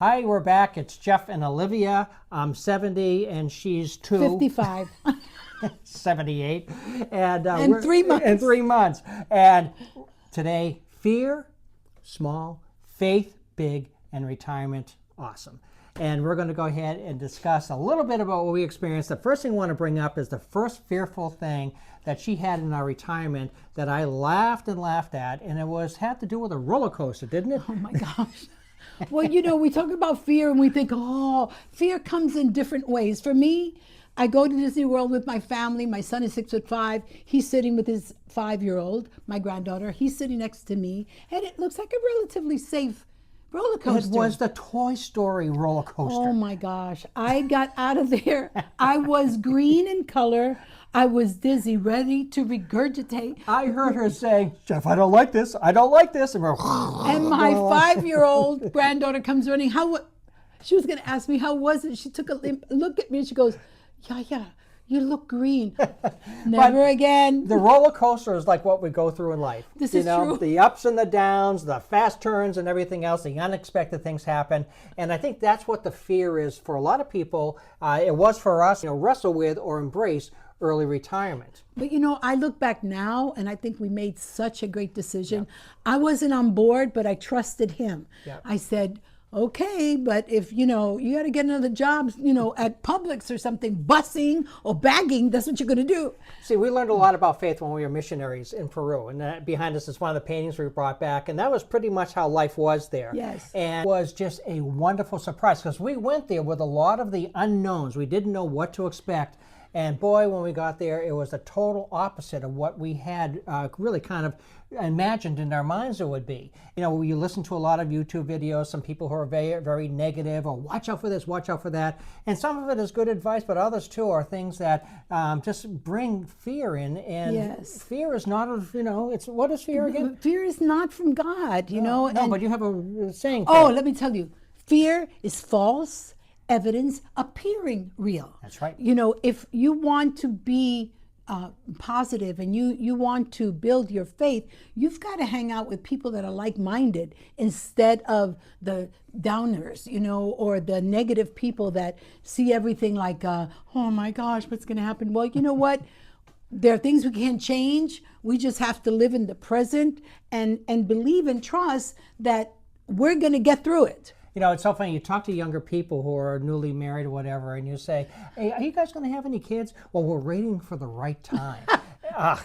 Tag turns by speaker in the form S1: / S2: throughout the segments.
S1: Hi, we're back. It's Jeff and Olivia. I'm 70 and she's
S2: 55.
S1: 78. And
S2: In 3 months.
S1: In 3 months. And today, fear, small, faith, big, and retirement, awesome. And we're going to go ahead and discuss a little bit about what we experienced. The first thing I want to bring up is the first fearful thing that she had in our retirement that I laughed and laughed at, and it had to do with a roller coaster, didn't it?
S2: Oh my gosh. Well, we talk about fear and we think, oh, fear comes in different ways. For me, I go to Disney World with my family. My son is 6'5". He's sitting with his 5-year-old, my granddaughter. He's sitting next to me. And it looks like a relatively safe roller coaster.
S1: It was the Toy Story roller coaster.
S2: Oh my gosh. I got out of there. I was green in color. I was dizzy, ready to regurgitate.
S1: I heard her saying, Jeff, I don't like this. I don't like this. And
S2: my 5-year-old granddaughter comes running. She was going to ask me, how was it? She took a look at me and she goes, yeah, you look green. Never again.
S1: The roller coaster is like what we go through in life.
S2: This is true.
S1: The ups and the downs, the fast turns and everything else, the unexpected things happen. And I think that's what the fear is for a lot of people. It was for us, wrestle with or embrace early retirement.
S2: But I look back now and I think we made such a great decision. Yeah. I wasn't on board, but I trusted him. Yeah. I said, okay, but if you got to get another job, at Publix or something, bussing or bagging, that's what you're going to do.
S1: See, we learned a lot about faith when we were missionaries in Peru, and that behind us is one of the paintings we brought back, and that was pretty much how life was there.
S2: Yes.
S1: And it was just a wonderful surprise because we went there with a lot of the unknowns. We didn't know what to expect. And boy, when we got there, it was the total opposite of what we had really kind of imagined in our minds it would be. You listen to a lot of YouTube videos, some people who are very, very negative, or watch out for this, watch out for that. And some of it is good advice, but others too are things that just bring fear in. And
S2: yes.
S1: Fear is not what is fear again?
S2: Fear is not from God,
S1: No, but you have a saying.
S2: Oh, let me tell you. Fear is false evidence appearing real.
S1: That's right.
S2: If you want to be positive and you want to build your faith, you've got to hang out with people that are like-minded instead of the downers, or the negative people that see everything like, oh my gosh, what's going to happen? Well, you know what? There are things we can't change. We just have to live in the present and believe and trust that we're going to get through it.
S1: It's so funny. You talk to younger people who are newly married or whatever, and you say, hey, are you guys going to have any kids? Well, we're waiting for the right time.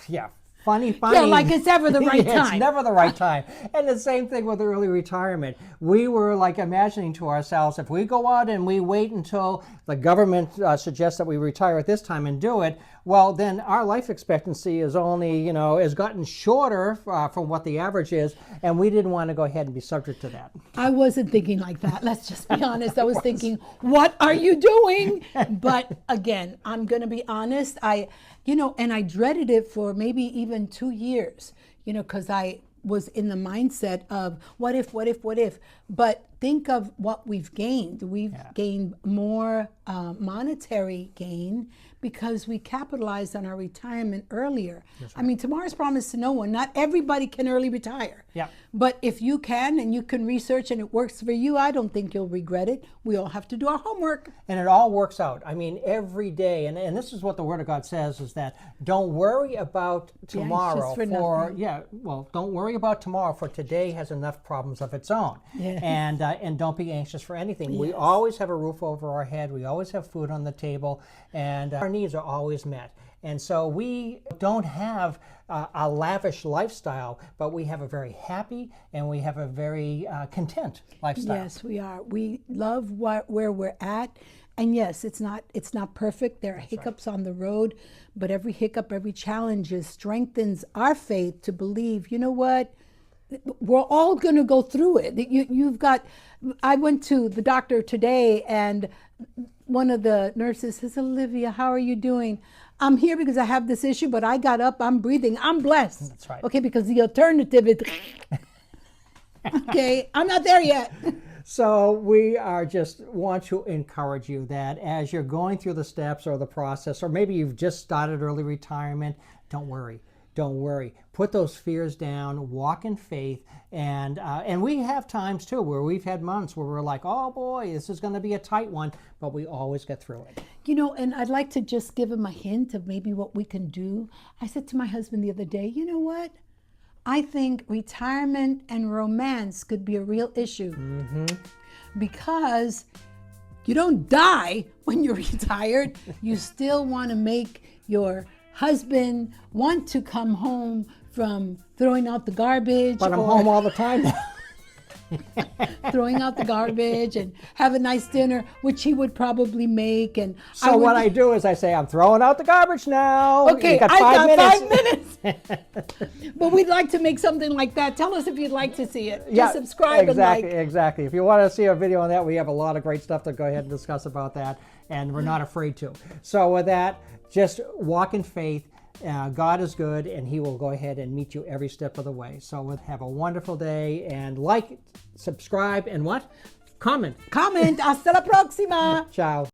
S1: Yeah. Funny.
S2: Yeah, like it's never the right time.
S1: It's never the right time. And the same thing with early retirement. We were like imagining to ourselves, if we go out and we wait until the government suggests that we retire at this time and do it, well, then our life expectancy is only, has gotten shorter from what the average is, and we didn't want to go ahead and be subject to that.
S2: I wasn't thinking like that. Let's just be honest. I was thinking, what are you doing? But again, I'm going to be honest. And I dreaded it for maybe even 2 years, because I was in the mindset of what if. But think of what we've gained. We've gained more monetary gain because we capitalized on our retirement earlier. Right. I mean, tomorrow's promised to no one. Not everybody can early retire.
S1: Yeah.
S2: But if you can and you can research and it works for you, I don't think you'll regret it. We all have to do our homework.
S1: And it all works out. I mean, every day. And this is what the Word of God says, is that don't worry about tomorrow. Don't worry about tomorrow, for today has enough problems of its own.
S2: Yeah.
S1: And don't be anxious for anything. Yes. We always have a roof over our head. We always have food on the table. And our needs are always met. And so we don't have a lavish lifestyle, but we have a very happy and we have a very content lifestyle.
S2: Yes, we are. We love where we're at. And yes, it's not perfect. There are hiccups on the road, but every hiccup, every challenge strengthens our faith to believe, you know what? We're all going to go through it. I went to the doctor today and one of the nurses says, Olivia, how are you doing? I'm here because I have this issue, but I got up, I'm breathing, I'm blessed.
S1: That's right.
S2: Okay, because the alternative is, okay, I'm not there yet.
S1: So we just want to encourage you that as you're going through the steps or the process, or maybe you've just started early retirement, don't worry. don't worry. Put those fears down, walk in faith, and we have times too where we've had months where we're like, oh boy, this is going to be a tight one, but we always get through it.
S2: You know, and I'd like to just give him a hint of maybe what we can do. I said to my husband the other day, you know what? I think retirement and romance could be a real issue. Because you don't die when you're retired. You still want to make your husband want to come home from throwing out the garbage.
S1: But I'm home all the time now.
S2: Throwing out the garbage and have a nice dinner, which he would probably make. And
S1: So what I do is I say, I'm throwing out the garbage now.
S2: Okay,
S1: You got
S2: I've got 5
S1: minutes.
S2: minutes. But we'd like to make something like that. Tell us if you'd like to see it. Just subscribe
S1: exactly,
S2: and like.
S1: Exactly. If you want to see a video on that, we have a lot of great stuff to go ahead and discuss about that, and we're not afraid to. So with that, just walk in faith. God is good, and he will go ahead and meet you every step of the way. So have a wonderful day, and like, subscribe, and what? Comment.
S2: Comment. Hasta la próxima.
S1: Ciao.